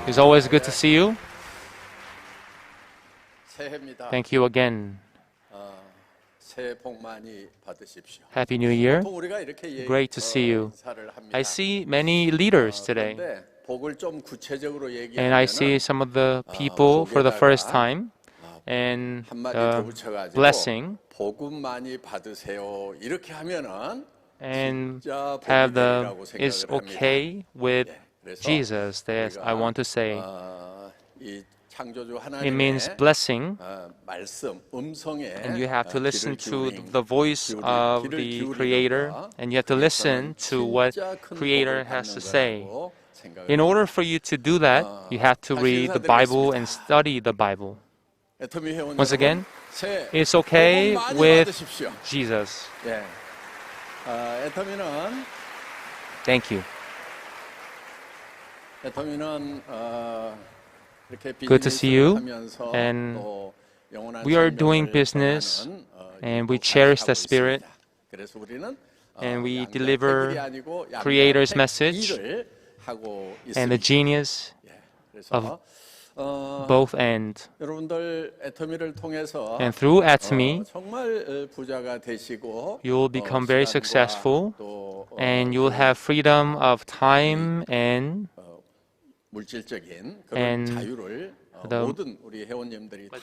It's always good to see you. 새해입니다. Thank you again. 새해 복 많이 받으십시오. Happy New Year. 보통 우리가 이렇게 Great to see you. 인사를 합니다. I see many leaders today, 그런데 복을 좀 구체적으로 and I see 얘기하면은 some of the people for the first time, and 한마디 더 붙여가지고 blessing, 복음 많이 받으세요. 이렇게 하면은 and 진짜 복이 have the 되리라고 is 생각을 합니다. okay with 그래서 Jesus. That I want to say. 이 창조주 It 하나님의 means blessing, 말씀, 음성에 and you have to listen to 귀를 the voice of 귀를 the 기울이는 Creator, 것, and you have to listen to what 진짜 큰 Creator 복을 has to 받는 say. 거라고 생각을 In order for you to do that, you have to 다시 read the Bible and 인사드리겠습니다. study the Bible. 애터미 회원 Once 여러분, again, 새해 it's okay 복 많이 with 받으십시오. Jesus. 예. 애터미는 이렇게 Good to see you, 하면서 and 또 영원한 we are 생명을 doing business, 전하는, and we 일을 cherish 하고 the Spirit, 있습니다. 그래서 우리는 and we 양자택일이 deliver 아니고 Creator's 양자택 message 일을 하고 and the 있습니다. genius 그래서 of both ends. 여러분들 애터미를 통해서 And through Atomy, 정말 부자가 되시고 you will become very 시간과 successful, 또 and you will have freedom of time and 물질적인 그런 and 자유를 the 모든 우리 회원님들이 다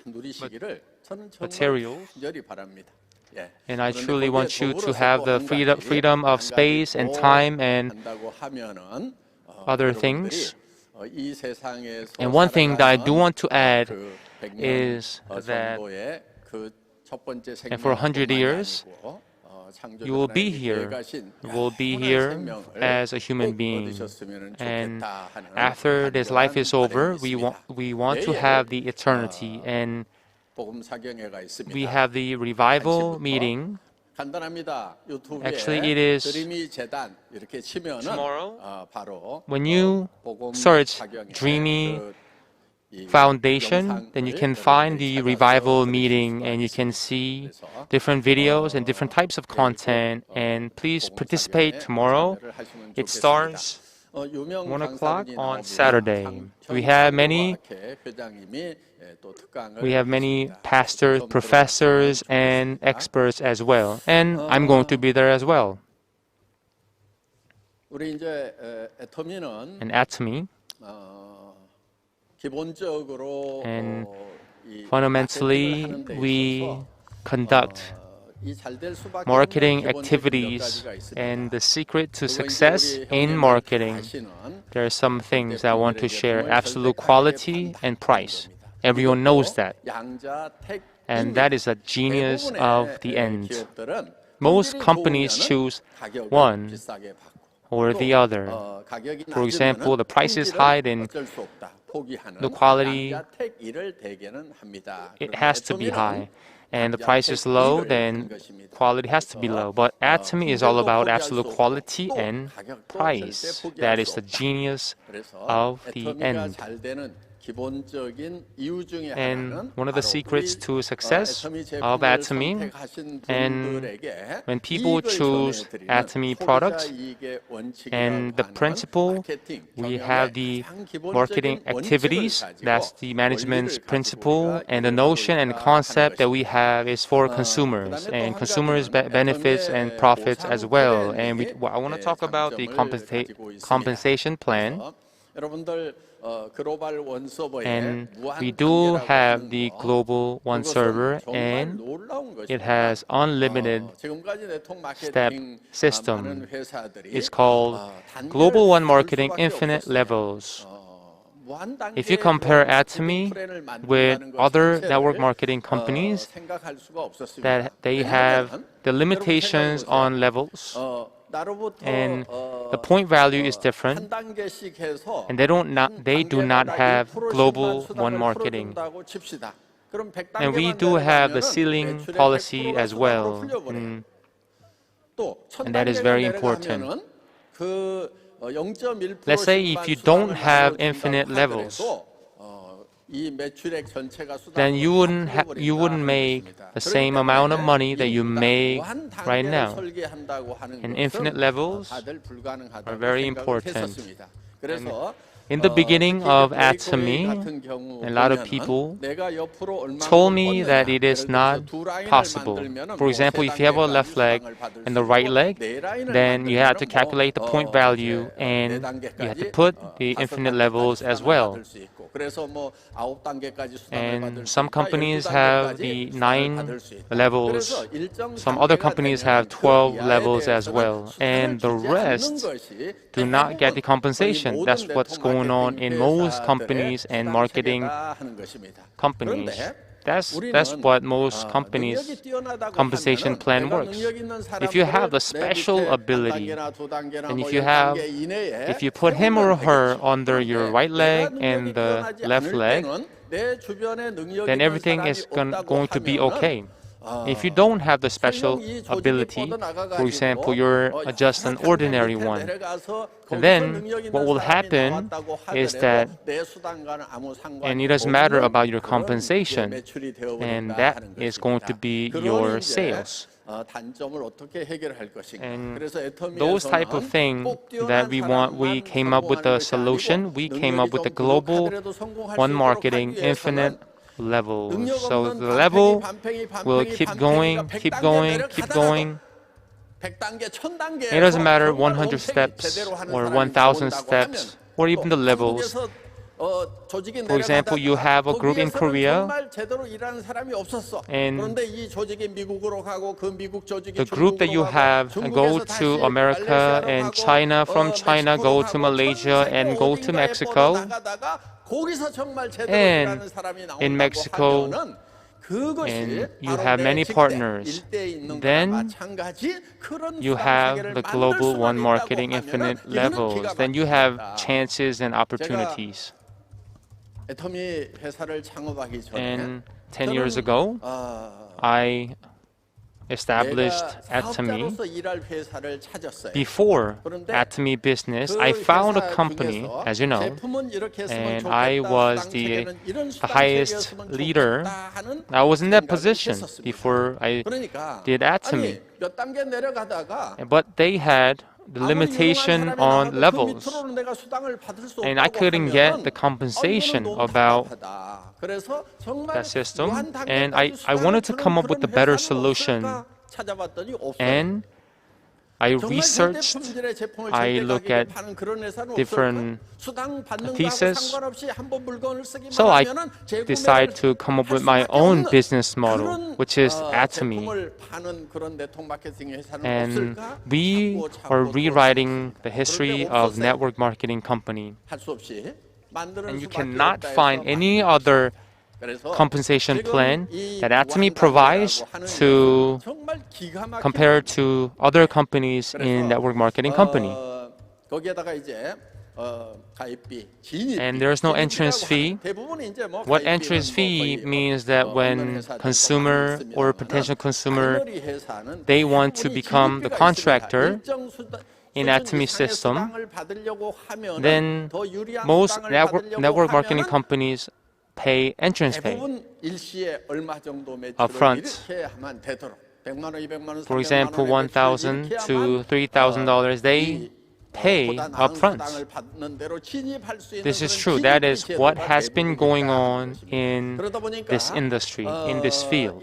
누리시기를 저는 정말 materials. 간절히 바랍니다. 예. And I 그런데 truly 거기에 want you to 더불어서 have 또 the 한 가지, freedom of 한 가지 space and 더 time and 한다고 하면은 other 여러분들이 things. 이 세상에서 And one thing that I do 살아가는 want to add 그 100년 is that 정도의 그 첫 번째 and for 100 years, 생명뿐만이 아니고 you will be 하나님이 here, 계획하신 will be 영원한 here 생명을 as a human 꼭 being. 얻으셨으면 And 좋겠다 하는 after this life is 간절한 over, 바람이 있습니다. we want to 내일, have the eternity, and 복음 사경회가 있습니다. we have the revival 아침부터 meeting. 간단합니다. 유튜브에 Actually, it is 드림이 재단 이렇게 치면은 tomorrow. 바로 When you 복음 search 사경회 Dreamy 이 Foundation, then you can find the 여러분들이 revival 찾아서 meeting, 들으실 and you 수가 can 있습니다. see 그래서 different videos and different types of content. And please participate tomorrow. 참여를 하시면 It 좋겠습니다. starts 유명 1 o'clock 강사분이 on 나옵니다. Saturday. We have many 회장님이 또 특강을 We have many 하십니다. pastors, 좀 professors, 들어보시면 and 좋겠습니다. experts as well. And I'm going to be there as well. 우리 이제 애터미는 And Atomy, 기본적으로 And 이 fundamentally, 마케팅을 하는 데 we 있어서, conduct 이 잘될 수밖에 marketing 없는 기본적인 몇 activities, 가지가 있습니다. and the secret to 그거 이제 success 우리 in 형님들 marketing. 아시는 There are some things that I want to share: 대표들에게 absolute 정말 quality 절대가게 and price. 판단하는 Everyone 겁니다. knows that, 양자택 and that is the genius 대부분의 of the end. 기업들은 Most 품질이 companies 좋으면은 choose 가격을 one 비싸게 받고 or 또, the other. 가격이 For example, 낮으면은 the price is 품질은 high, then 어쩔 수 없다. 포기하는 the quality, 양자택 일을 대개는 합니다. it 그러나 has to be 애터미는 high. And the price is low, then quality has to be low. But Atomy is all about absolute quality and price. That is the genius of the 애터미가 end. 잘 되는 기본적인 이유 중에 And 하나는 one of the 바로 secrets 우리, to success 애터미 of 제품을 Atomy, 선택하신 and 분들에게 when people 이익을 choose 전해드리는 Atomy 소비자 products, 이익의 원칙이라고 and the 하는 principle, 마케팅 we 경영의 have the 가장 기본적인 marketing 원칙을 activities. 가지고 That's the management's 원리를 가지고 principle, 우리가 and the 일을 하고 notion and 있다 concept that 하는 we 것입니다. have is for consumers, 그다음에 또 and 한 consumers' 가지는 benefits and 애터미의 profits 보상 as well. And 플랜이 I want to talk about the 장점을 가지고 있습니다. compensation plan. 그래서 여러분들 글로벌 원 서버에 And 무한 we do 단계라고 have 하는 the 거, global one 그것은 server, 정말 and 놀라운 it 것입니다. has unlimited 지금까지 네트워크 step 마케팅 system. 많은 회사들이 It's called 단계를 Global One 볼 Marketing 수밖에 Infinite 없었어요. Levels. 무한 If you 단계의 compare 그런 Atomy 플랜을 with 만든다는 것 other 자체를, network marketing companies, 생각할 수가 없었습니다. that they have 왜냐하면 the limitations on levels, and the point value is different, 한 단계씩 해서 and they do not have global one marketing. And we do have the ceiling policy as well, and that is very important. Let's say if you don't have infinite levels, then you wouldn't make the same amount of money that you make right now. And infinite levels are very important. And In the beginning of Atomy, a lot of people told me that it is not possible. For example, if you have a left leg and the right leg, then you have to calculate the point value and you have to put the infinite levels as well. And some companies have the 9 levels, some other companies have 12 levels as well, and the rest do not get the compensation. That's what's going on in most companies and marketing companies. That's what most companies' compensation plan works. If you have a special ability, and if you put him or her under your right leg and the left leg, then everything is going to be okay. If you don't have the special ability, for example, you're just an ordinary one, then what will happen is that, and it doesn't matter about your compensation, and that is going to be your sales. And those type of things that we want, we came up with a solution. We came up with the global one marketing infinite levels. So the level will keep going, keep going, keep going. It doesn't matter 100 steps or 1,000 steps or even the levels. For example, you have a group in Korea, and the group that you have go to America and China, from China go to Malaysia and go to Mexico, and in Mexico, and you have many partners. Then you have the global one marketing infinite levels. Then you have chances and opportunities. And 10 years ago, I established Atomy. Before Atomy business, I found a company, as you know, and I was the highest leader. I was in that position before I did Atomy. But they had the limitation on levels, and I couldn't get the compensation about that system, and I wanted to come up with a better solution, and I researched, I looked at different theses, so I decided to come up with my own business model, which is Atomy. And we are rewriting the history of network marketing company. And you cannot find any other compensation plan that Atomy provides to compare to other companies in network marketing company. And there's no entrance fee. What entrance fee means that when consumer or potential consumer, they want to become the contractor in Atomy system, then most network marketing companies pay entrance fee upfront. For example, $1,000 to $3,000 they pay upfront. This is true. That is what has been going on in this industry, in this field.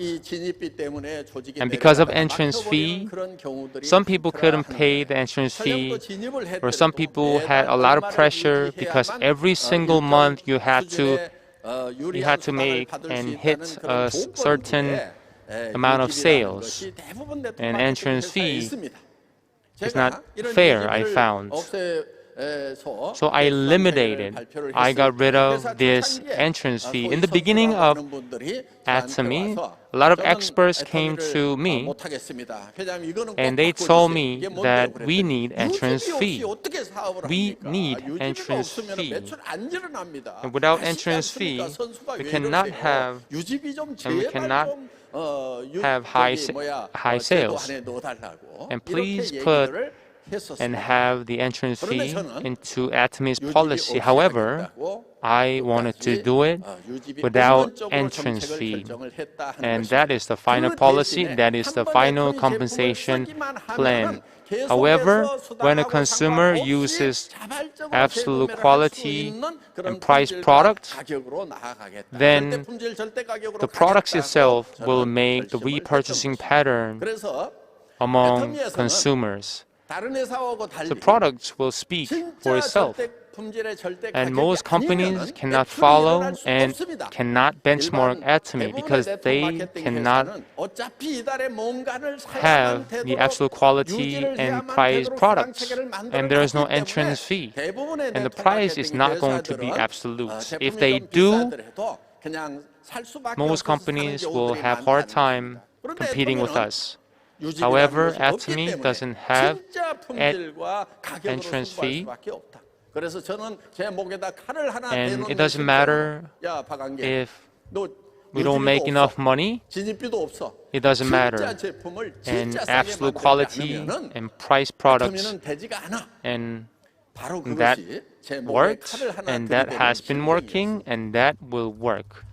And because of entrance fee, some people couldn't pay the entrance fee, or some people had a lot of pressure because every single month you had to make and hit a certain amount of sales. And entrance fee is not fair, I found. So I eliminated, I got rid of this entrance fee. In the beginning of Atomy, a lot of experts came to me and they told me that we need entrance fee. We need entrance fee. And without entrance fee, we cannot have high sales. And please put and have the entrance 그런데 fee 저는 into Atomi's 유지비 policy. 없이 However, 하겠다고 I wanted to do it 유지비 without 없는 쪽으로 entrance 정책을 fee. 결정을 했다 하는 And 것입니다. that is the final 그 policy, 대신에 that is the 한 번 final 애터미 compensation 제품을 쓰기만 plan. 하면은 계속해서 However, when a 수당하고 consumer 상관없이 uses 자발적으로 absolute 재구매를 할수 quality 있는 그런 and price 품질과 product, 가격으로 나아가겠다. then 절대 품질 절대 가격으로 the products 가겠다고 itself 저는 will make the 결심을 repurchasing 했던 pattern 그래서 among 애터미에서는 consumers. 다른 회사하고 달리 The products will speak for 진짜 itself. 절대 품질의 절대 And 가격이 most companies 아니면은 cannot 매출이 follow 일어날 수가 and 없습니다. cannot benchmark 일반 Atomy 대부분의 because 네트워크 they 마케팅 cannot 회사는 어차피 이달에 뭔가를 have 사야만 the 되도록 absolute quality 유지를 and 해야만 price 되도록 products. 수당 체계를 만들어 And there is no 놨기 때문에 entrance fee. 대부분의 And the 네트워크 price is 마케팅 not going to be 회사들은 absolute. 제품이 If they 좀 do, 비싸더라도 그냥 살 수밖에 most 없어서 사는 companies will 경우들이 have hard 많다는 time 것입니다. 그런데 competing with 애터미는 us. 유지비라는 However, 것이 없기 Atomy 때문에 doesn't have 진짜 품질과 가격으로 entrance 승부할 fee. 수밖에 없다. 그래서 저는 제 목에다 칼을 하나 And it 대놓는 doesn't matter 야 박한계, if 너 we don't 유지비도 make 없어. enough money, 진입비도 없어. it doesn't matter. 진짜 제품을 And 진짜 싸게 absolute 만들지 quality 않으면은 and price products 애터미는 되지가 않아. and 바로 that 그것이 제 목에 worked 칼을 하나 and that has been 들이대는 working 실정이었습니다. and that will work.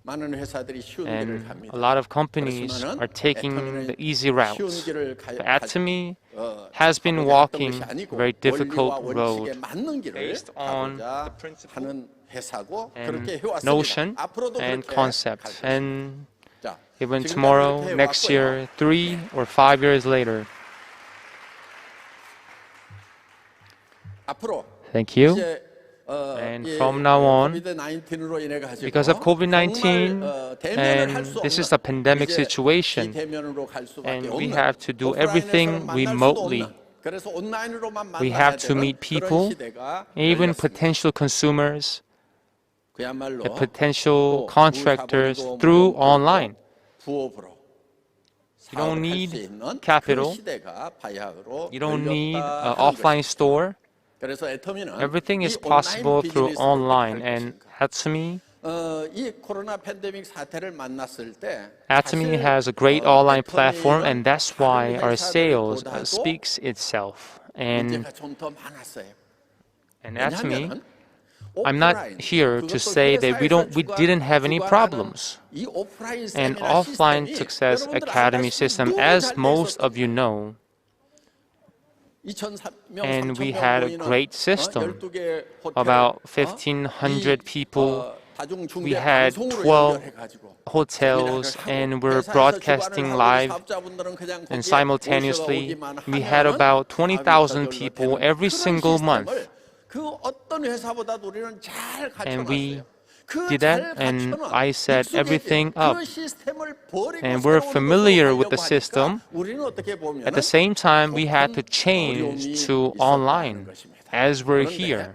많은 회사들이 쉬운 길을 And 갑니다. a lot of companies 그렇지만은 are taking the easy route. 쉬운 길을 But Atomy 어, has been 가보자 했던 walking 것이 아니고 very difficult 원리와 road 원칙에 맞는 길을 based on 가보자 the principle 하는 회사고 and 그렇게 해왔습니다. notion 앞으로도 and 그렇게 concept. 갈 것입니다. And 자, even 지금까지 tomorrow, 그렇게 next 해왔고요. year, 3 or 5 years later. 앞으로 Thank you. 이제 And 이 from now on, COVID-19로 인해 가지고 because of COVID-19, 정말, 대면을 할 and 수 this is 없는, a pandemic 이제 situation, 비대면으로 갈 수밖에 and we 없는, have to do 오프라인에서는 everything 만날 수도 remotely. 없는, 그래서 온라인으로만 We 만나야 have to 되는 meet 그런 people, 시대가 even 열렸습니다. potential consumers, 그야말로 the potential 또 contractors 부자본이고 through 뭐든 online. 부업으로 You don't 사업을 할수 need 있는 capital. 그 시대가 바야흐로 You don't need 열렸다 an 하는 offline 것입니다. store. 그래서 애터미는 Everything 이 is 온라인 possible through 비즈니스를 online. 어떻게 할 And 것인가. Atomy 이 코로나 팬데믹 사태를 만났을 때 Atomy 사실, has a great online 애터미는 platform, and that's why 다른 our sales 회사들보다도 speaks itself. And 문제가 좀 더 많았어요. Atomy, 왜냐하면 I'm not 오프라인, here to 그것도 say that we 회사에서 didn't have any 주관하는 problems. 이 오프라인 An 세미나 offline 시스템이 success 여러분들 academy 알다시피 system, 너무 as 잘 most 돼 of you know, 2,000명, and we 3,000명 had a 모이는, great system. 12개 호텔, About 이, 1,500 people. 다중중계 We had 방송으로 12 연결해가지고 hotels, 세미나를 하고 and we're 회사에서 broadcasting 주관을 하고 live. 사업자분들은 그냥 And 거기에 simultaneously, 모셔오기만 we had 하면은 about 사업이 20,000 저절로 people 되는 every 그런 single month. 시스템을 그 어떤 회사보다도 우리는 잘 And we 갖춰놨어요. 그 did 잘 that, and 갖춰놓은 I set 익숙해진 everything up. 그 시스템을 버리고 And we're 새로운 familiar 것으로 with the 가려고 system. 하니까 우리는 어떻게 보면은 At the same time, we had to 큰 change 어려움이 to 있었다는 online 것입니다. as we're 그런데 here.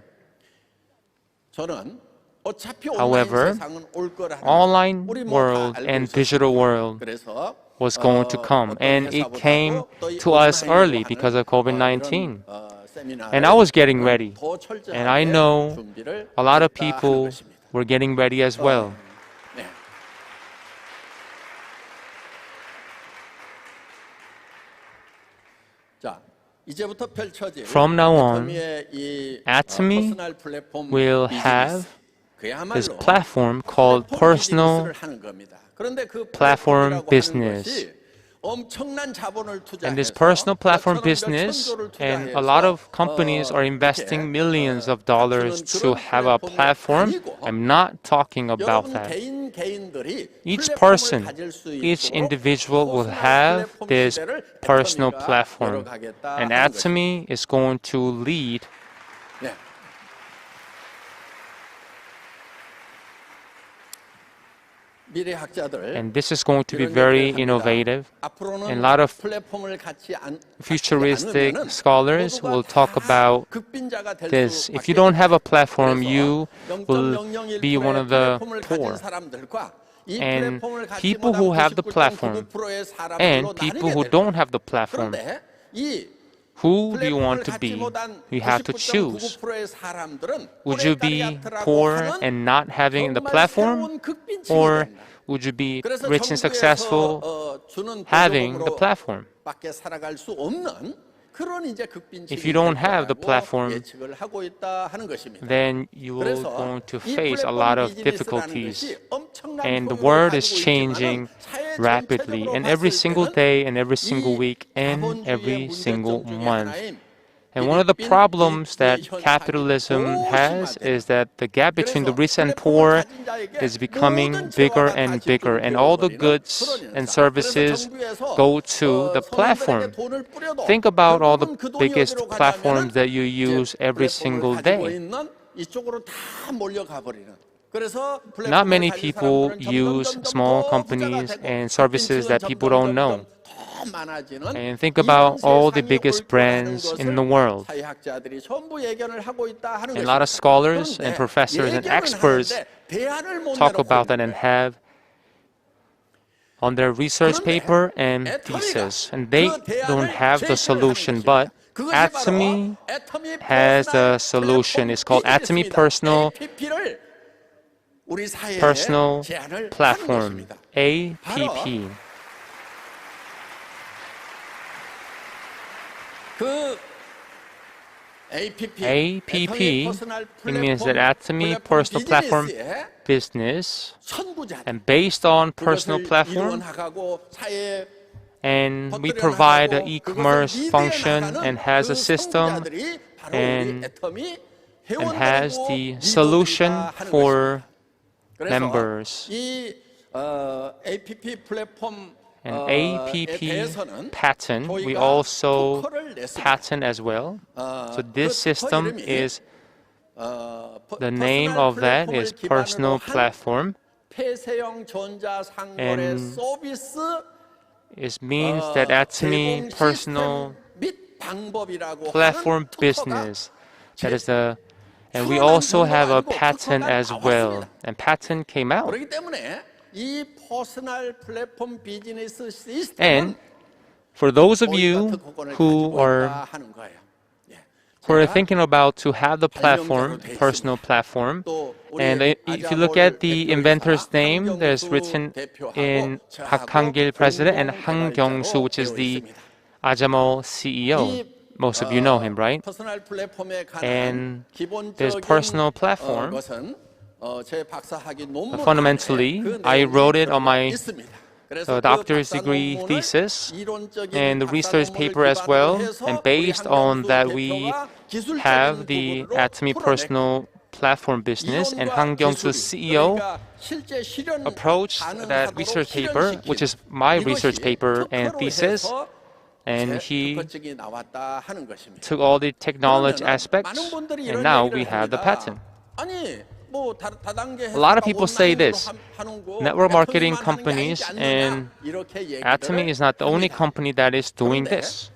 저는 어차피 온라인 However, 세상은 올 거라는 online 우리 뭐다 world 알고 and 있었습니다. digital world 그래서 was going to come, 어떤 and it 회사보다도 came 또이 to us 온라인으로 early 하는, because of COVID-19. 이런, 세미나를 And I was getting ready. 더 철저하게 And I know 준비를 a lot of 했다 하는 people 것입니다. were getting ready as well. 네. 자, 이제부터 펼쳐질 From now on, 애터미의 이 Atomy 퍼스널 플랫폼 will 비즈니스, have 그야말로 this platform called 플랫폼 Personal 비즈니스를 하는 겁니다. 그런데 그 Platform 플랫폼이라고 하는 Business. 것이 엄청난 자본을 투자해서 And this personal platform 몇천억, business, 몇천조를 and 투자해서 a lot of companies are investing millions of dollars to have a platform. I'm not talking about 여러분 that. 개인들이 Each 플랫폼을 person, 가질 수 each 있도록 individual will 퍼스널 have 플랫폼 this 시대를 personal 애터미가 platform. 열어가겠다 And 하는 것입니다. Atomy is going to lead. 네. 미래학자들 And this is going to be 이런 very 얘기를 합니다. innovative. 앞으로는 And a lot of 플랫폼을 갖지 futuristic 않으면은 scholars 모두가 will talk 다 about 극빈자가 될 this. If 수밖에 you don't have a 없다. platform, 그래서 you will 0.001% be one of the 플랫폼을 poor. 가진 사람들과 이 And 플랫폼을 갖지 people 못한 who have the 99.99% platform 의 사람들로 and people who 나뉘게 don't 됩니다. have the platform, 그런데 이 who do you 플랫폼을 want to 갖지 be? 못한 You have to choose. 99.99%의 사람들은 Would you be 꾸레까리아트라고 poor 하는 and not having the 정말 platform? 새로운 극빈층이 Or 된다. would you be 그래서 rich and 정부에서 successful 주는 having the 보조금으로 platform? 밖에 살아갈 수 없는 그런 이제 If you don't have the platform, 예측을 하고 있다 하는 것입니다. then you will 그래서 going to 이 face a 플랫폼 lot of 비즈니스라는 difficulties. 것이 엄청난 And the 효용을 world is 가지고 changing 있지만은 사회 rapidly, 전체적으로 and every 봤을 single 때는 day, and every single 이 week, and 자본주의의 every 문제점 single 중에 month. 하나인 And one of the 필리핀 problems that 이익 현상이 capitalism has 고심화되는 is that the gap between the 그래서 rich and 플랫폼을 poor 가진 자에게 is becoming 모든 bigger 재화가 and 다 bigger, and all the goods and services go to the platform. Think about all the biggest platforms that you use every single day. 이쪽으로 다 몰려가 버리는. Not many people use small companies and services that people don't know. And think about all the biggest brands in the world. And a lot of scholars and professors and experts talk about that and have on their research paper and thesis. And they don't have the solution, but Atomy has the solution. It's called Atomy Personal Platform, APP. APP, it means that Atomy Personal Platform Business, and based on personal platform, and we provide an e-commerce function and has a system and has the solution for members. And APP patent, we also patent as well. So this system is, the name of that is Personal Platform. And it means that Atomy Personal Platform Business. That is the, and we also have a patent as well. And patent came out. And for those of you who are thinking about to have the platform, personal platform, and if you look at the inventor's name, there's written in Park Hang-gil president and Han Kyung-soo, which is the Ajamol CEO. Most of you know him, right? And this personal platform, fundamentally, I wrote it on my doctor's degree thesis and the research paper as well. And based on that, we have the Atomy Personal Platform Business, and Han Kyung-soo, CEO, approached that research paper, which is my research paper and thesis, and he took all the technology aspects, and now we have the patent. A lot of people say this, network marketing companies, and Atomy is not the only company that is doing this.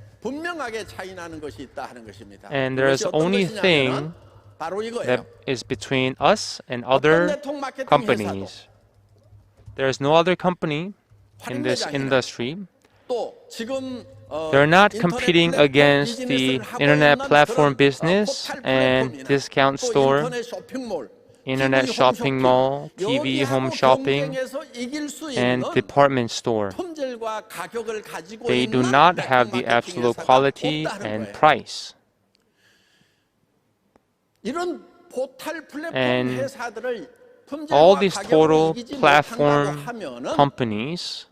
And there is only thing that is between us and other companies. There is no other company in this industry. They're not competing against the internet platform business and discount store, internet shopping mall, TV home shopping, and department store. They do not have the absolute quality and price. And all these total platform companies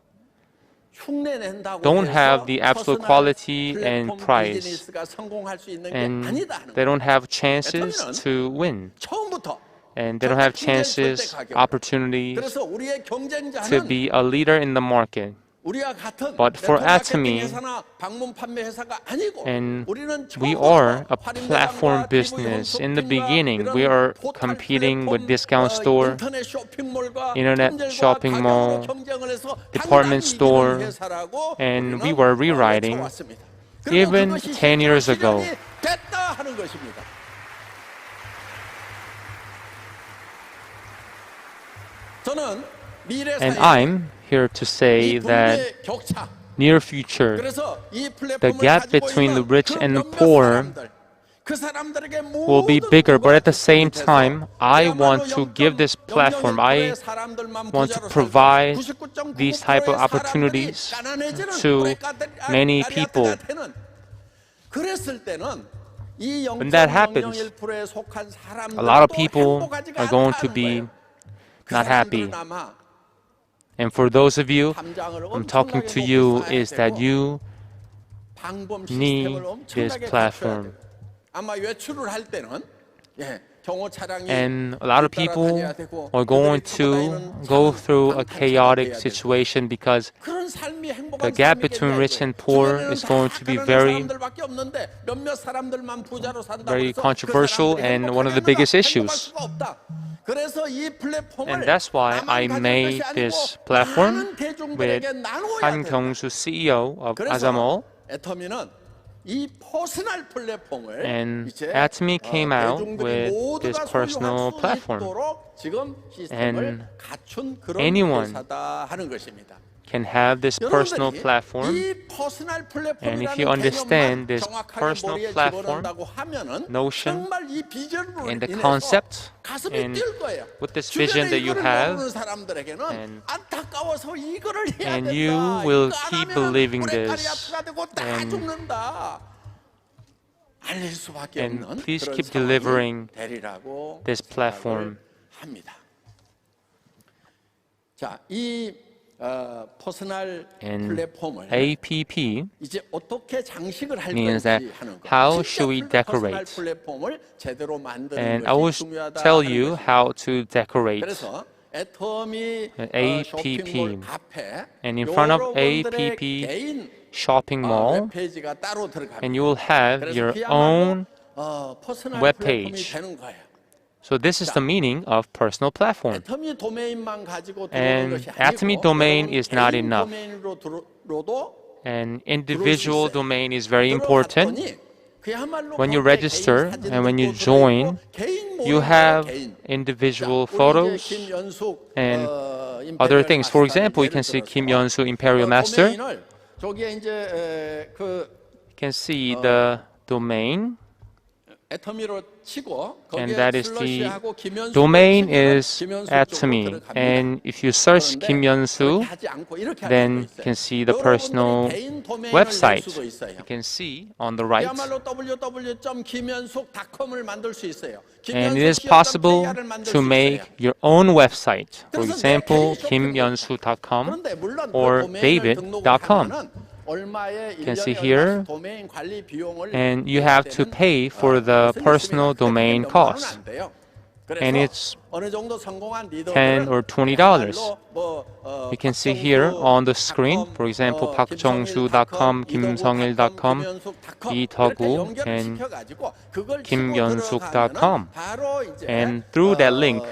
don't have the absolute quality and price, and they don't have chances to win, and they don't have chances, opportunities to be a leader in the market. But for Atomy, and we are a platform business. In the beginning, we are competing with discount store, internet shopping mall, department store, and we were rewriting even 10 years ago. And I'm here to say that near future, the gap between the rich and the poor will be bigger, but at the same time, I want to give this platform, I want to provide these type of opportunities to many people. When that happens, a lot of people are going to be not happy. And for those of you, I'm talking to you, is that you need this platform. And a lot of people are going to go through a chaotic situation because the gap between rich and poor is going to be very controversial and one of the biggest issues. And that's why I made this platform with Han Kyung-soo, CEO of Azamall. And Atomy came out with this personal platform. And anyone can have this personal platform. And if you understand this personal platform notion and the concept, and with this vision that you have, and you will keep believing this, and please keep delivering this platform. And APP means that how should we decorate? And I will tell you how to decorate APP. And in front of APP shopping mall, and you will have your own web page. So this is the meaning of personal platform. And Atomy domain is not enough. And individual domain is very important. When you register and when you join, you have individual photos and other things. For example, you can see Kim Yeon-soo Imperial Master. You can see the domain. And that is the domain is Atomy. And if you search Kim Yeon-soo, then you can see the personal website. You can see on the right. And it is possible to make your own website. For example, kimyeonsoo.com or david.com. You can see here, and you have to pay for the personal domain cost. And it's $10 or $20. You can see here on the screen, for example, 박정수.com, 김성일.com, 이더구, and 김연숙.com. And through that link,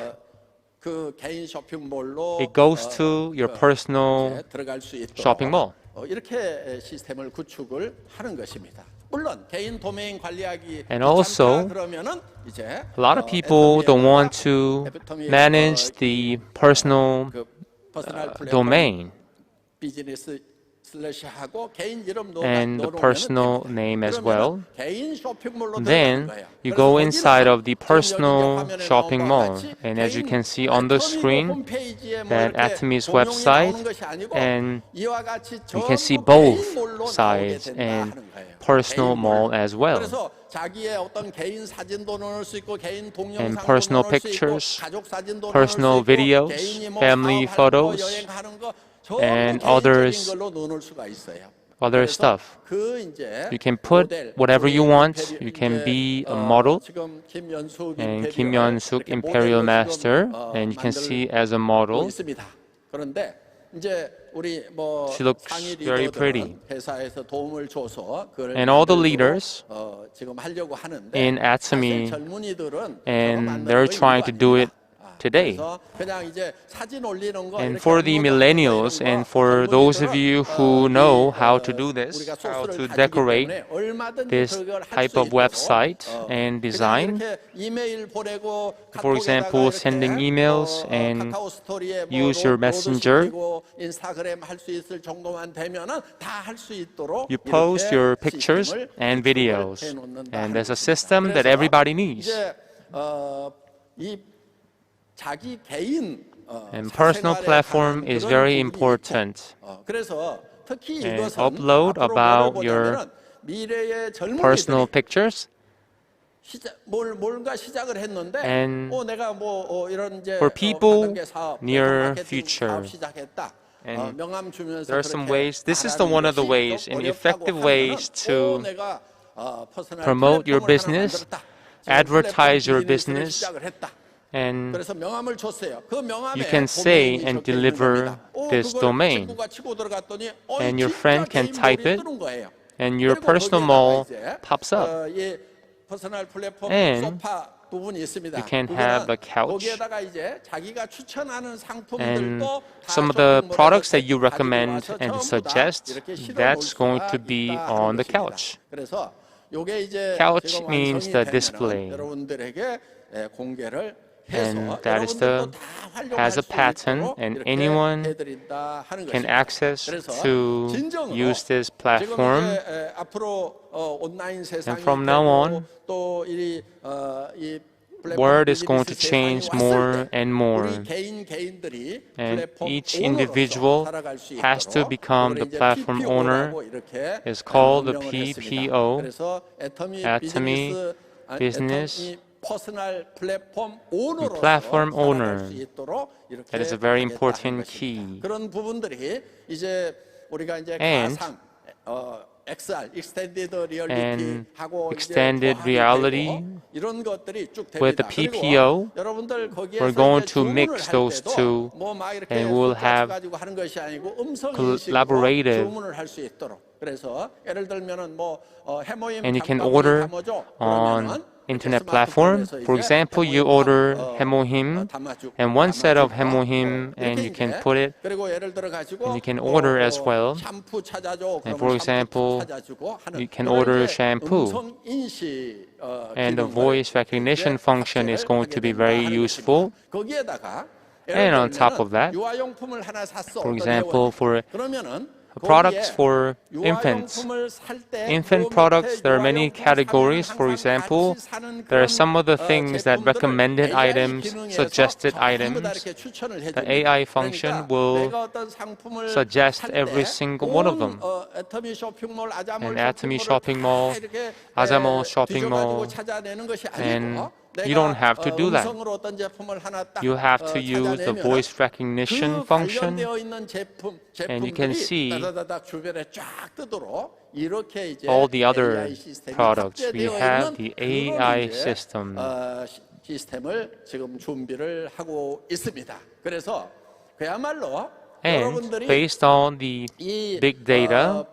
it goes to your personal shopping mall. And also, a lot of people don't want to manage the personal domain and the personal name as well. Then you go inside of the personal shopping mall, and as you can see on the screen, that Atomy's website, and you can see both sides and personal mall as well. And personal pictures, personal videos, family photos, and other stuff. You can put whatever you want. You can be a model. And Kim Yeon-suk, Imperial Master, and you can see as a model. She looks very pretty. And all the leaders in Atomy, and they're trying to do it today. 그래서 그냥 이제 사진 올리는 거 And 이렇게 for the 업로드하는 거, millennials 이런 and 거, for those of 젊은이들은, you who know 이, how to do this, 우리가 how 소스를 to 가지기 decorate 때문에 얼마든지 this 그걸 할 type 수 of 있도록, website and 그냥 design, 이렇게 이메일 보내고 for example, 카톡에다가 sending 이렇게 emails and 카카오 스토리에 use your messenger. 로드시키고 인스타그램 할 수 있을 정도만 되면은 다 할 수 있도록 You post 이렇게 your pictures 시스템을 and 구축을 videos. 해놓는다 And 하는 there's a 것입니다. system that 그래서 everybody needs. 이제 이 자기 개인 And personal 사생활에 platform 관한 is 그런 very 부분이 important. 있고, 그래서 특히 And 이것은 upload 앞으로 about 뭐를 your 보냐면은 미래의 Personal 젊은이들이 pictures. 뭔가 시작을 했는데 And 내가 이런 이제 for people 다단계 사업, near 마케팅 future. 사업 시작했다. And 명함 주면서 there are some 그렇게 ways. This is the 말하는 one of the 것이 ways 좀 and 어렵다고 effective 하면은, ways to 내가 퍼스널 promote your 플랫폼을 하나 business, 만들었다. 지금 advertise 플랫폼 your 비즈니스를 business, 시작을 했다. and 그래서 명함을 줬어요. 그 명함에 you can say 도메인이 and 적혀 있는 deliver 겁니다. this 그걸 domain. 친구가 치고 들어갔더니 And your 진짜 friend can 개인 type 몰이 it, 뜨는 거예요. and your 그리고 personal 거기에다가 mall 이제, pops up. 이 퍼스널 플랫폼 And 소파 부분이 있습니다. you can have a couch. 거기에다가 이제 자기가 추천하는 And 상품들도 some of the products that you recommend and suggest, that's going to be on the couch. 그래서 요게 이제 Couch 지금 means 완성이 the 되면은 display. 여러분들에게 공개를 And 해서 that is 여러분들도 다 활용할 has a 수 patent, 있도록 and 이렇게 anyone 해드린다 하는 can 것입니다. access 그래서 to 진정으로 use this 지금 platform. 이제 앞으로 온라인 세상이 from now on, 또이 word is going to change more and more. And each individual has to become the platform owner. It's called the PPO, Atomy Business Platform Owner. That is a very important key. 그런 부분들이 이제 우리가 이제 And 가상 XR, Extended Reality and 하고 extended 이제 reality 되고 이런 것들이 쭉 됩니다. with the PPO, 그리고 여러분들 거기에서 we're going 이제 to 주문을 mix 할 those 때도 two, 막 이렇게 and we'll 숫자 have 가지고 하는 것이 아니고 음성 collaborative. 인식으로 주문을 할 수 있도록. 그래서 예를 들면은 해모임 And you can 장바구니 order 담아줘. on 그러면은 internet 이렇게 platform. 스마트폰에서 For 이제 example, you 해모임 order 담- 해모힘 담아주고, and one set of 담아주고, 해모힘, and 이렇게 you can 이제 put it, 그리고 예를 들어 가지고 and you can order as well. 샴푸 찾아줘. And 그러면 for 샴푸 example, 찾아주고 하는 you can 그런 order 이제 shampoo. 음성 인식, And the 기능을 voice recognition 이제 function is 탑재를 going to 하게 be 된다 very 하는 useful. 것입니다. 거기에다가 And on top of that, 유아용품을 하나 샀어. for 어떤 example, 회원이. for 그러면은 products 거기에 for infants. 유아용품을 살 때 Infant 그 products, 밑에 there are many 유아용품 categories. 사면은 For 항상 example, 같이 사는 there are 그런, some of the things that 제품들을 recommended AI items, 기능에서 suggested 전부 다 items, 이렇게 추천을 the 해줍니다. AI function 그러니까 will 내가 어떤 상품을 suggest 살 every 때 single one of them. 애터미 쇼핑몰, 아자몰 And Atomy 쇼핑몰을 shopping mall, 다 이렇게 Azamol shopping 뒤져가지고 mall, 찾아내는 것이 and 아니고 you don't have to do that. 음성으로 어떤 제품을 하나 딱 You have to use the 찾아내면 voice recognition 그 function, 관련되어 있는 and you can 제품들이 see 다다다닥 주변에 쫙 뜨도록 이렇게 이제 all the other AI 시스템이 products. We 탑재되어 have 있는 the 그런 AI 이제, system. 시스템을 지금 준비를 하고 있습니다. 그래서 그야말로 And 여러분들이 based on the 이 big data,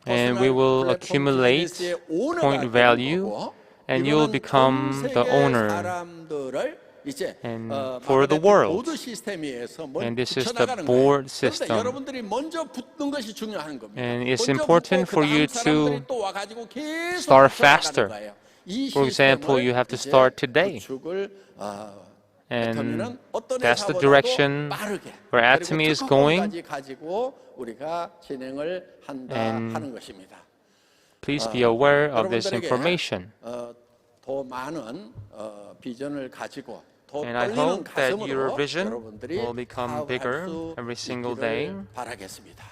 and we 퍼스널 will 플랫폼 accumulate 비즈니스의 오너가 point 되는 value, 거고, and you will 이거는 become 전 the 세계 owner. 사람들을 이제 And for the 마케팅 world. 보드 시스템에 의해서 And this is the 붙여나가는 board 거예요. system. 그런데 여러분들이 먼저 붙는 것이 중요한 겁니다. And it's 먼저 important 붙고 for you 그다음 사람들이 to 또 와가지고 계속 start 붙여나가는 faster. 거예요. 이 For example, you have to 시스템을 start 이제 today. 구축을 And 애터미는 어떤 that's the 회사보다도 direction 빠르게 where 그리고 Atomy is going. 특허권까지 가지고 우리가 진행을 한다 And 하는 것입니다. Please be aware of this 여러분들에게 information. 더 많은 비전을 가지고 더 And I 떨리는 hope that your 가슴으로 vision 여러분들이 will become 사업할 bigger 수 every single 있기를 day. 바라겠습니다.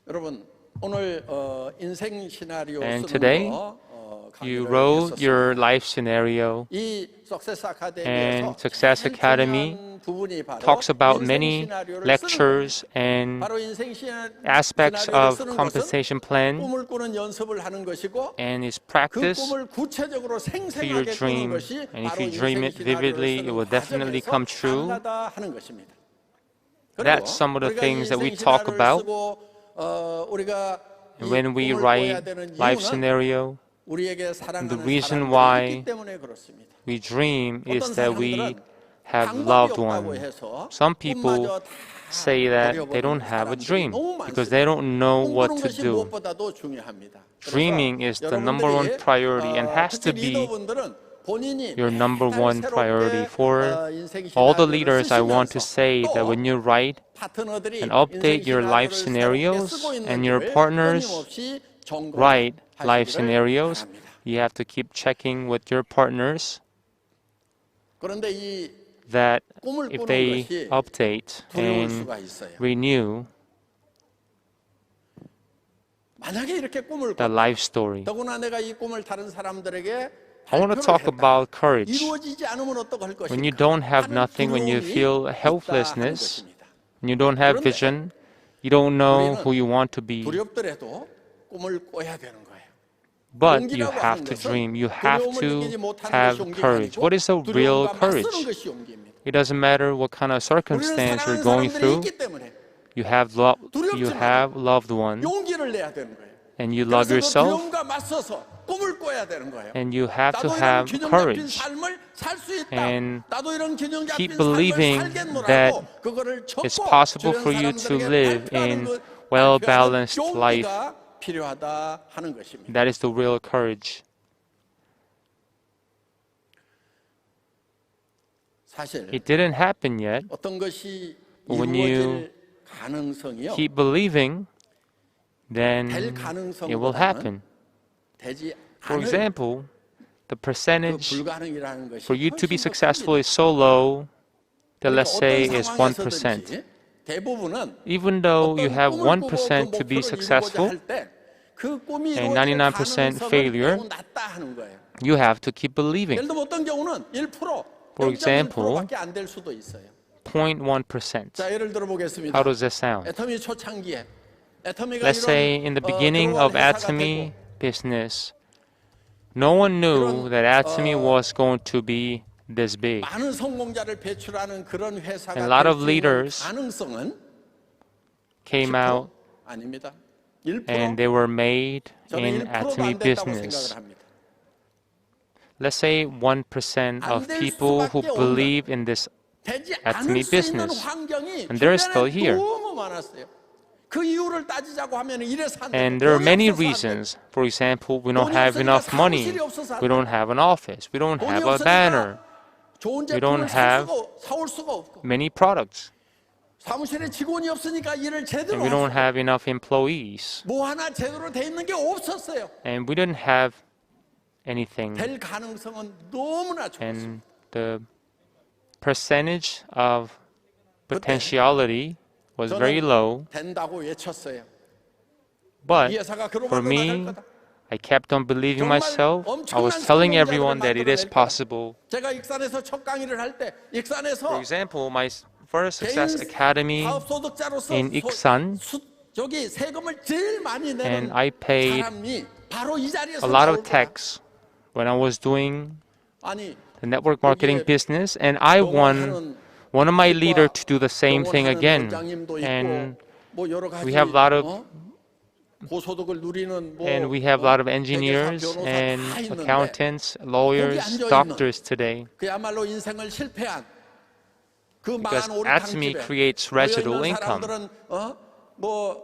여러분 오늘 인생 시나리오 And 쓰는 today, 거 You 강의를 wrote your 했었습니다. life scenario, 이 Success Academy에서 and Success 제일 Academy 중요한 부분이 바로 talks about 인생 many 시나리오를 lectures 쓰는 거예요. and 바로 인생 aspects 시나리오를 of 쓰는 것은 compensation plan, 꿈을 꾸는 연습을 하는 것이고 and is 그 practice 꿈을 구체적으로 to your 생생하게 꾸는 dream. 것이 And if 바로 you dream 인생 it vividly, it 시나리오를 will 쓰는 definitely 과정에서 come true. 가능하다 하는 것입니다. That's some of the 우리가 things that we 인생 talk 시나리오를 about. 쓰고, 우리가 이 When we 꿈을 꿔야 write 되는 life 이유는 scenario, 우리에게 사랑하는 the reason 사람들이 why 있기 때문에 그렇습니다. we dream is 어떤 that we 사람들은 have 방법이 loved 없다고 one. 해서 Some people 꿈마저 다 say that they don't 버려버리는 have a 사람들이 dream 너무 because 많습니다. they don't know what 꿈꾸는 to 것이 do. 무엇보다도 중요합니다. Dreaming is the number one priority and has to 특히 be 리더분들은 본인이 your number 매달 one 새롭게, priority. For 인생 all the 시나리오를 leaders, I want to 쓰시면서 say that 또 when you write 파트너들이 and update 인생 your life 시나리오를 scenarios 새롭게 쓰고 and your 있는지를 partners 끊임없이 write life 점검하시기를 scenarios, 바랍니다. you have to keep checking with your partners 그런데 이 that 꿈을 if 꾸는 they 것이 update 두려울 and 수가 있어요. renew 만약에 이렇게 꿈을 the 꿨다. life story. 더구나 내가 이 꿈을 다른 사람들에게 I want to talk 발표를 했다. about courage. 이루어지지 않으면 어떡할 것인가? When you don't have 하는 nothing, when you 두려움이 feel 있다 하는 helplessness, 것입니다. when you don't have 그런데 vision, you don't know 우리는 who you want to be. 두렵더라도 꿈을 꿔야 되는 거예요. But you 용기라고 have 하는 to 것은 dream. You have 두려움을 이기지 to 못하는 have 것이 용기가 courage. 아니고 What is a real 두려움과 맞서는 courage? 것이 용기입니다. It doesn't matter what kind of 우리는 circumstance you're 사랑하는 going 사람들이 through. 있기 때문에 You have loved ones, 용기를 내야 되는 거예요. and you love 그래서 그 yourself, 두려움과 맞서서 꿈을 꿔야 되는 거예요. and you have to 나도 이런 have 균형 잡힌 courage. 삶을 살 수 있다. And 나도 이런 균형 잡힌 keep 삶을 believing 살겠노라고 that 그거를 It's 적고 possible 주변 for you to 사람들에게 live 발표하는 in 그 well-balanced 발표하는 life. 용기가 필요하다 하는 것입니다. That is the real courage. 사실 It didn't happen yet. 어떤 것이 When 이루어질 가능성이요. Keep believing, then 될 it 가능성보다는 will happen. 되지 For 않을 example, the 그 percentage 불가능이라는 것이 for you to be 훨씬 더 successful 큽니다. is so low that 그러니까 let's say 어떤 is 1%. 상황에서든지 대부분은 Even though you 어떤 have 꿈을 꾸고 1% to 그 be 목표를 successful, 이루고자 할 때 그 꿈이 and 이루어질 99% 가능성은 failure, 매우 낮다 하는 거예요. you have to keep believing. 예를 들면 어떤 경우는 1%, For example, 0.1%밖에 안 될 수도 있어요. 0.1%. 자, 예를 들어 보겠습니다. How does that sound? 애터미 초창기에 애터미가 Let's say in the beginning of Atomy business, no one knew that Atomy was going to be this big. 많은 성공자를 배출하는 그런 And a 회사가 lot 될 of 수 있는 leaders 가능성은 Came 10% out 아닙니다. 1%. and they were made 저는 in 1%도 Atomy 안 됐다고 business. 생각을 합니다. Let's say 1% of 안 될 people who 수밖에 없는 believe in this 되지 Atomy 않을 수 있는 business. 환경이 And they're 주변에 still here. 너무 많았어요. 그 이유를 따지자고 하면 이래서 안 And 돼요. there are 돈이 many 없어서 안 돼요. reasons. For example, we don't 돈이 have 없으니까 enough money. 사무실이 없어서 안 We don't 돼요. have an office. We don't 돈이 have a 없으니까 banner. 좋은 We don't 제품을 have 사올 수가 없고 Many products. 사무실에 직원이 없으니까 일을 제대로 And we don't 할 have enough employees. 뭐 하나 제대로 돼 있는 게 없었어요. And we didn't have anything. 될 가능성은 너무나 적었어요. And the percentage of potentiality was very low. 된다고 외쳤어요. But 이 회사가 for 글로벌로 나갈 me, 거다. I kept on believing 정말 myself. I was 엄청난 telling 성공자들을 everyone that it is 만들어낼 거다. possible. 제가 익산에서 첫 강의를 할 때 For 익산에서 example, my first 개인 success academy 사업소득자로서 in Iksan, 저기 세금을 제일 많이 and 내는 I paid 사람이 바로 이 자리에서 a lot 나올 of 거다. tax when I was doing 아니 the network marketing business, and I won one of my leaders to do the same thing again. And 뭐 여러 가지 we have a lot of 고소득을 누리는 뭐 and we have a lot of 회계사, engineers 변호사 and 다 있는데 accountants, lawyers, 거기 앉아있는 doctors today. 그야말로 인생을 실패한 그 Because 망한 오리 Atomy 탕집에 creates 모여 residual 있는 income. 사람들은 뭐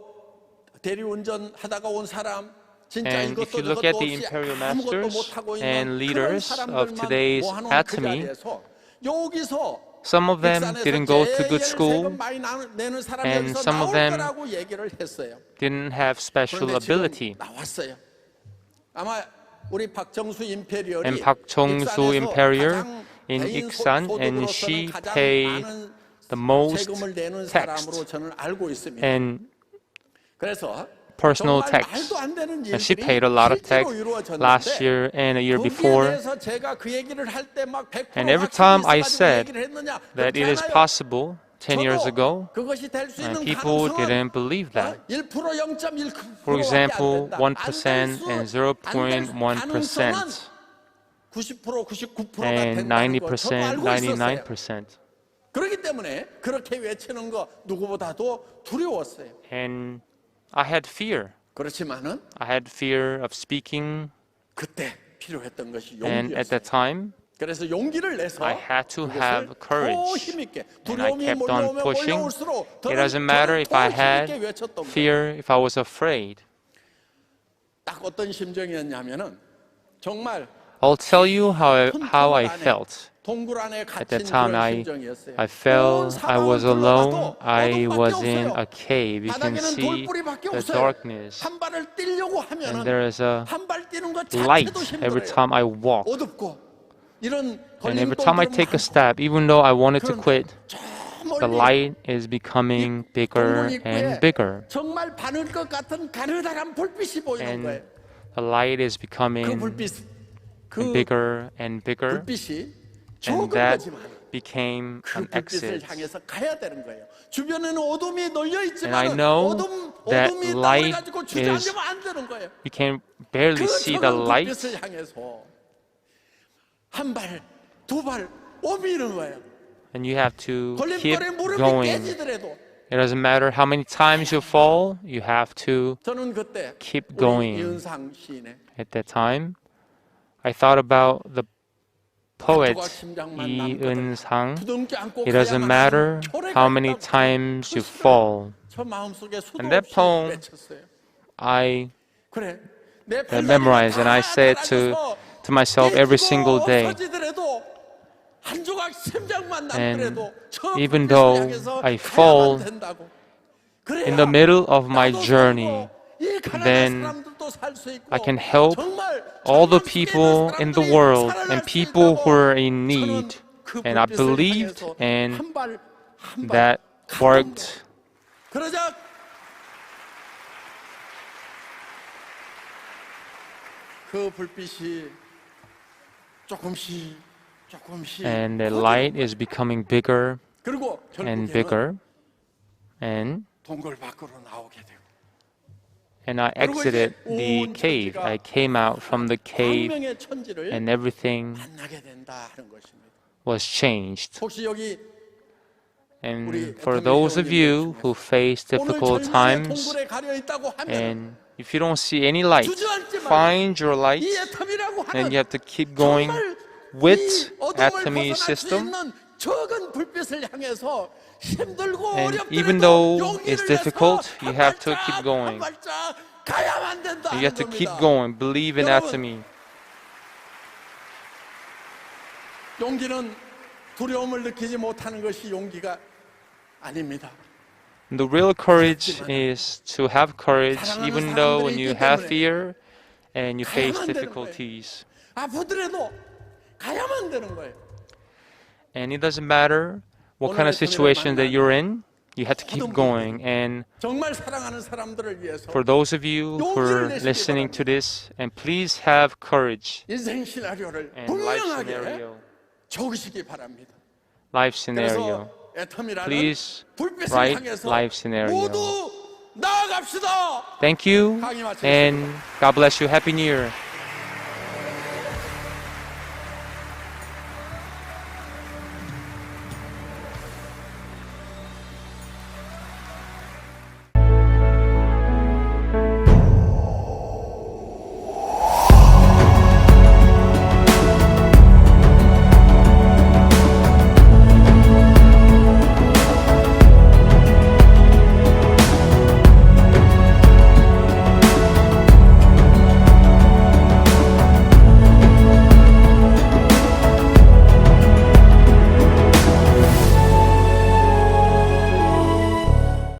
대리운전 하다가 온 사람 진짜 And if 이것도 you look at 저것도 the 없이 imperial 아무것도 masters 못하고 있는 and 그런 leaders of 사람들만 today's 모아놓은 그 Atomy, 자리에서 여기서 some of them 익산에서 didn't go to 제일 good school 세금 많이 내는 사람이 and 여기서 some of 나올 them 거라고 얘기를 했어요. didn't have special 그런데 지금 ability. 나왔어요. 아마 우리 박정수 임페리얼이 And Park Jong-soo 익산에서 Imperial 가장 in 개인 Iksan, and 소득으로서는 she 가장 paid 많은 the most 세금을 내는 tax 사람으로 저는 알고 있습니다. and 그래서 personal 정말 tax. 말도 안 되는 And she 일들이 paid a lot of tax 실제로 이루어졌는데 last year and a year 거기에 before. 대해서 제가 그 얘기를 할 때 막 100% And every 확신이 time I 있어가지고 said 얘기를 했느냐? that 그렇지 it is 않아요. possible 10 years 저도 ago, 그것이 될 수 있는 and people 가능성은 didn't believe that. 1% 0.1%밖에 For example, 안 된다. 1% and 0.1%, 90% 99%가 and 된다는 걸 저도 90%, 알고 있었어요. 99%. 그렇기 때문에 그렇게 외치는 거 누구보다도 두려웠어요. And I had fear. 그렇지만은 I had fear of speaking, 그때 필요했던 것이 and at 용기였어요. that time, 그래서 용기를 내서 I had to 그것을 have 더 courage. 힘있게 And I 두려움이 kept on 몰려오면 pushing. 몰려올수록 It doesn't matter if I had fear, if I was afraid. 딱 어떤 심정이었냐면은 정말 I'll tell you how I 안에, felt. 동굴 안에 At 갇힌 that time, 그런 심정이었어요. I felt I was alone. I 어둠밖에 was in 없어요. a cave. You can 바닥에는 see 돌뿌리밖에 the 없어요. darkness. 한 발을 뛰려고 And 하면은 there is a 한 발 뛰는 것 light 자체도 every 힘들어요. time I walk. 어둡고 이런 And every time I take a step, even though I wanted to quit, the light is becoming bigger and bigger. 정말 바늘 것 같은 가느다란 불빛이 보이는 And 거예요. the light is 그 becoming 불빛, 그 bigger and bigger. 불빛이 And 조금 that 거지만 became 그 an 불빛을 exit. 향해서 가야 되는 거예요. 주변에는 어둠이 널려 And I 있지만 know that 어둠이 light 나와가지고 is, 주저앉으면 안 되는 거예요. you can barely 그 see the 적은 light. 불빛을 향해서 한 발, 두 발 옮기는 거예요. And you have to keep 걸림돌에 무릎이 going. 깨지더라도 It doesn't matter how many times you fall, you have to 저는 그때 keep 우리 going. 이은상 시인의 At that time, I thought about the poet 조각 심장만 Lee 남거든. Eun-sang. 부둥켜 안고 It doesn't 가야만 matter 하는 교례가 how many 있다고. times 그 you 시를 fall. 저 마음속에 수도 And that 없이 poem, 외쳤어요. I 그래, 내 memorized and I said to myself every single day. 없어지더라도 한 조각 심장만 And 남더라도 저 even 불빛을 though 향해서 I 가야만 fall 된다고. 그래야 in the middle of my 나도 journey, 살고 이 가난한 then 사람들도 살 수 있고 I can help 정말 all the 정말 people 수많은 in the 사람들이 world 살아날 and 수 people 있다고 who are in 저는 need. 그 And I 불빛을 believed 향해서 and 한 발, 한 발 that 가는 worked. 거예요. 그러자 그 불빛이 조금씩 And the light is becoming bigger 그리고 and 결국에는 bigger. And 동굴 밖으로 나오게 되고 I exited the cave. I came out from the cave 광명의 천지를 and everything 만나게 된다 하는 것입니다. was changed. 혹시 여기 And for those of you who face 오늘 difficult 절망의 times 동굴에 가려 있다고 하면 and if you don't see any light, 주저앉지 말고 find your light 이 애텀이라고 and 하는 you have to keep going 정말 with 이 어둠을 Atomy 벗어날 수 system. 있는 적은 불빛을 향해서 힘들고 And 어렵더라도 even though 용기를 it's 내서 difficult, you 한 have to 발짝, keep going. 한 발짝 가야만 된다 You have to 하는 keep 겁니다. going. Believe in 여러분, Atomy. 용기는 두려움을 느끼지 못하는 것이 용기가 아닙니다. The real courage is to have courage even though when you have fear and you face difficulties. 아프더라도 가야만 되는 거예요. And it doesn't matter what kind of situation that you're in, you have to keep going. And 정말 사랑하는 사람들을 위해서 for those of you who are listening to this, and please have courage 인생 시나리오를 and life 분명하게 scenario. 적으시기 바랍니다. Life scenario. 그래서 애텀이라는 Please 불빛을 write 향해서 life scenario. 모두 나아갑시다. Thank you and God bless you. Happy New Year.